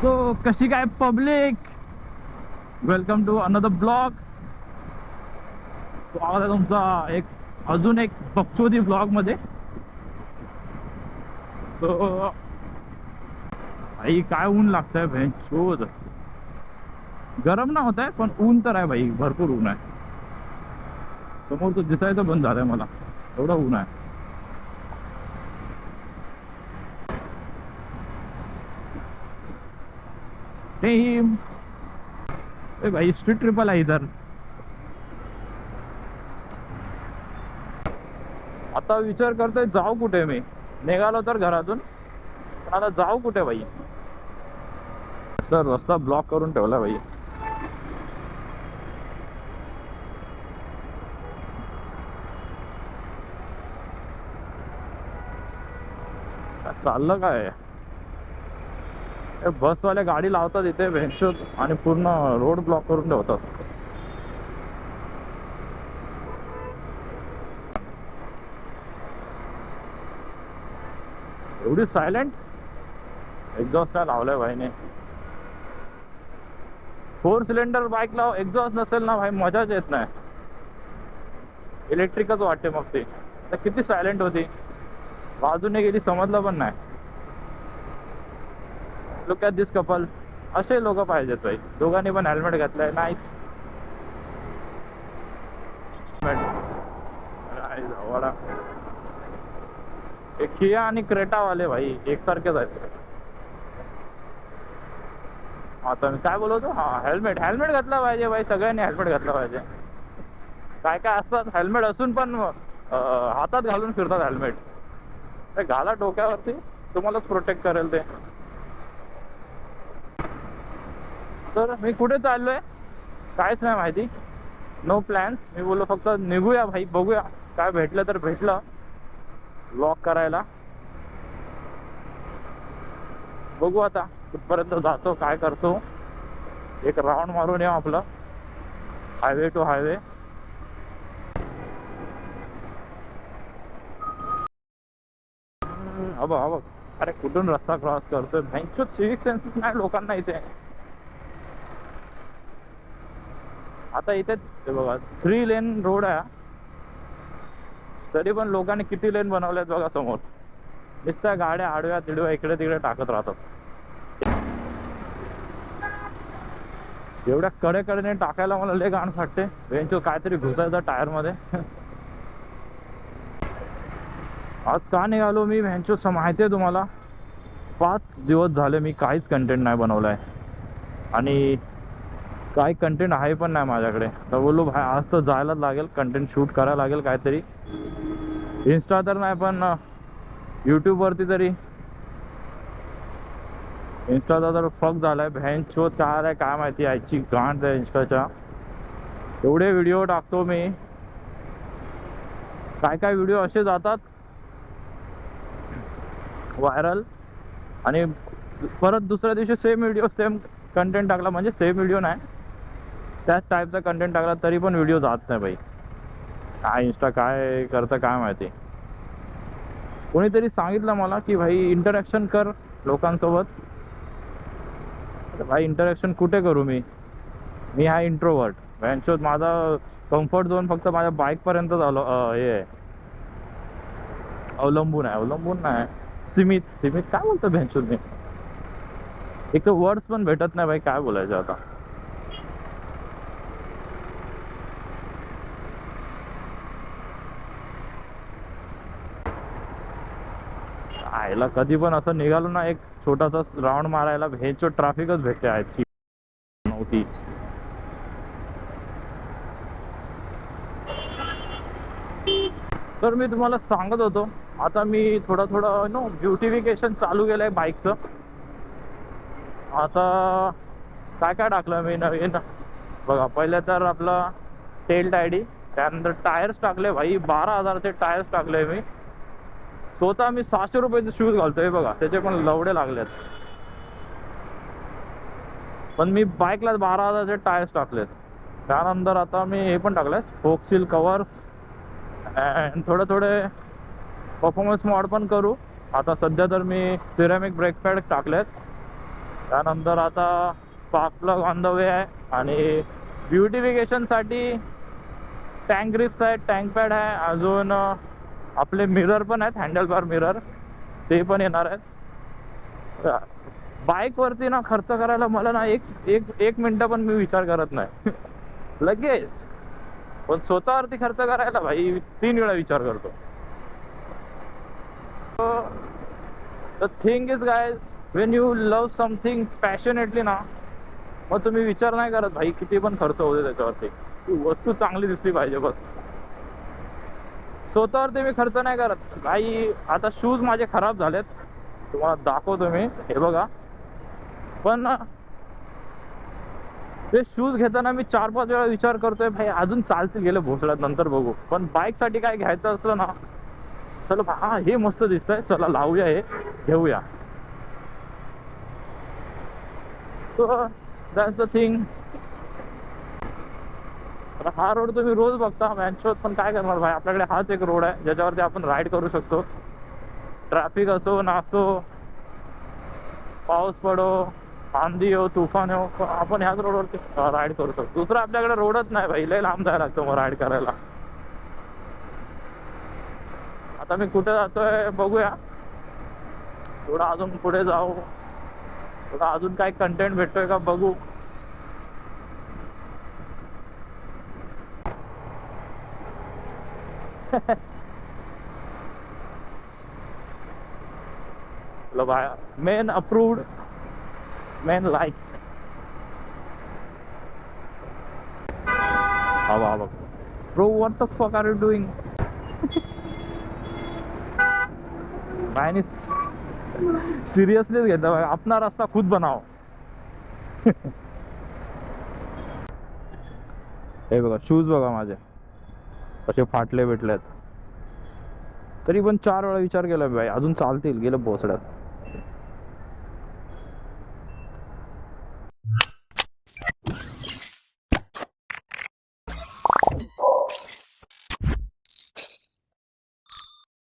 So कशी काय public, welcome to another blog. स्वागत आहे तुमचा अजून एक बकचोदी ब्लॉग मध्ये. सो भाई काय ऊन लागतंय भेंचोद. गरम ना होत आहे पण ऊन तर आहे भाई, भरपूर ऊन आहे. समोर तो दिसायचं बंद झालंय मला, एवढं ऊन आहे. ए भाई स्ट्रीट ट्रिपल आहे इधर. आता विचार करतोय जाऊ कुठे. मी निघालो तर घरातून, पण आता जाऊ कुठे भाई. तर रस्ता ब्लॉक करून ठेवला भाई. चाललं काय, बसवाले गाडी लावतात इथे भेंचोद आणि पूर्ण रोड ब्लॉक करून ठेवतात. एवढी सायलेंट. एक्झॉस्ट नाही लावलाय भाईने. 4 सिलेंडर बाईक लाव, एक्झॉस्ट नसेल ना भाई मजाच येत नाही. इलेक्ट्रिकच वाटते मग ते. तर किती सायलेंट होती, बाजूने गेली समजलं पण नाही. Look at this couple. असे लोक पाहिजेत भाई. दोघांनी पण हेल्मेट घातलंय. नाईस. किया आणि क्रेटा वाले भाई एकसारखेच आहेत. आता मी काय बोलवतो, हा हेल्मेट घातला पाहिजे भाई. सगळ्यांनी हेल्मेट घातला पाहिजे. काय काय असतात हेल्मेट असून पण हातात घालून फिरतात हेल्मेट. ते घाला डोक्यावरती, तुम्हालाच प्रोटेक्ट करेल ते. तर मी कुठे चाललोय काहीच नाही माहिती. No plans. मी बोललो फक्त निघूया भाई, बघूया काय भेटलं तर भेटलं व्लॉग करायला. बघू आता कुठपर्यंत जातो, काय करतो. एक राऊंड मारून येऊ आपलं, हायवे टू हायवे. अब अरे कुठून रस्ता क्रॉस करतोय भैंचोद. सिविक सेन्स नाही लोकांना इथे. आता इथे बघा 3 लेन रोड आहे, तरी पण लोकांनी किती लेन बनवल्यात बघा. समोर नुसत्या गाड्या आडव्या तिडव्या इकडे तिकडे टाकत राहतात. एवढ्या कडेकडेने टाकायला मला लय घाण वाटते. भैंचोद काहीतरी घुसायचं टायर मध्ये. आज का निघालो मी भैंचोद माहिती आहे तुम्हाला. 5 दिवस झाले मी काहीच कंटेंट नाही बनवलाय आणि काही कंटेंट आहे पण नाही माझ्याकडे. तर बोललो भाई आज तर जायलाच लागेल, कंटेंट शूट करायला लागेल काहीतरी. इंस्टा तर नाही पण यूट्यूबवरती तरी. इंस्टाचा तर फक झालाय भैंचोद. काय आहे काय माहिती, याची गांड आहे इंस्टाच्या. एवढे व्हिडिओ टाकतो मी, काय व्हिडिओ असे जातात व्हायरल आणि परत दुसऱ्या दिवशी सेम व्हिडिओ सेम कंटेंट टाकला. म्हणजे सेम व्हिडिओ नाही, त्याच टाईपचा कंटेंट टाकला तरी पण व्हिडिओ जात नाही भाई. काय इंस्टा काय करतं काय माहिती. कोणीतरी सांगितलं मला की भाई इंटरॅक्शन कर लोकांसोबत. भाई इंटरॅक्शन कुठे करू मी हा इंट्रोवर्ट. भैंचोद माझा कम्फर्ट झोन फक्त माझ्या बाईकपर्यंत झालो. हे अवलंबून नाही, सीमित काय बोलतो भैंचोद मी. एक तर वर्ड्स पण भेटत नाही भाई, काय बोलायचं आता. आयला कधी पण असं निघालो ना एक छोटासा राऊंड मारायला, भैंचोद ट्रॅफिकच भेटते आहे नव्हती. तर मी तुम्हाला सांगत होतो, आता मी थोडं ब्युटिफिकेशन चालू केलंय बाईकचं. आता काय टाकलं मी नवीन बघा. पहिले तर आपला टेल टायडी, त्यानंतर टायर्स टाकले भाई. 12,000चे टायर्स टाकले मी स्वतः. मी 600 रुपयाचे शूज घालतोय बघा, त्याचे पण लवडे लागलेत. पण मी बाईकला 12,000चे टायर्स टाकलेत. त्यानंतर आता मी हे पण टाकलंय फोक सील कवर्स अँड थोडे परफॉर्मन्स मॉड पण करू. आता सध्या तर मी सिरॅमिक ब्रेक पॅड टाकलेत. त्यानंतर आता spark plug on the way आहे. आणि ब्युटिफिकेशनसाठी टँक ग्रिप्स आहेत, टँक पॅड आहे, अजून आपले मिरर पण आहेत, हँडल बार मिरर ते पण येणार आहेत. बाईकवरती ना खर्च करायला मला ना एक एक एक मिनटं पण मी विचार करत नाही लगेच. पण स्वतःवरती खर्च करायला भाई 3 वेळा विचार करतो. The thing is guys, Wien you love something passionately ना, मग तुम्ही विचार नाही करत भाई किती पण खर्च होते त्याच्यावरती. ती वस्तू चांगली दिसली पाहिजे बस. स्वतःवरती मी खर्च नाही करत भाई. आता शूज माझे खराब झालेत, तुम्हाला दाखवतो मी, हे बघा. पण ते शूज घेताना मी 4-5 वेळा विचार करतोय भाई अजून चालतील, गेले भोसड्यात नंतर बघू. पण बाईकसाठी काय घ्यायचं असलं ना, चला हा हे मस्त दिसतंय, चला लावूया, हे घेऊया. So that's the thing. हा रोड तुम्ही रोज बघता मॅनशोत, पण काय करणार भाई, आपल्याकडे हाच एक रोड आहे ज्याच्यावरती आपण राईड करू शकतो. ट्रॅफिक असो नसो, पाऊस पडो, आंधी हो, तुफान हो, आपण ह्याच रोडवरती राईड करू शकतो. दुसरा आपल्याकडे रोडच नाही भाई, लय लांब जायला लागतं मग राईड करायला. आता मी कुठे जातोय बघूया, थोडं अजून पुढे जाऊ, थोडा अजून काही कंटेंट भेटतोय का बघू. चलो भाई, मेन अप्रूव्ड, मेन लाइक. हवा बघ ब्रो, व्हाट द फक आर यू डूइंग. नाही सिरियसलीच घेतलं भाई, अपना रास्ता खुद बनाओ. हे बघा शूज बघा माझे कसे फाटले भेटलेत. तरी पण 4 वेळा विचार केला भाई अजून चालतील, गेलं भोसड्यात.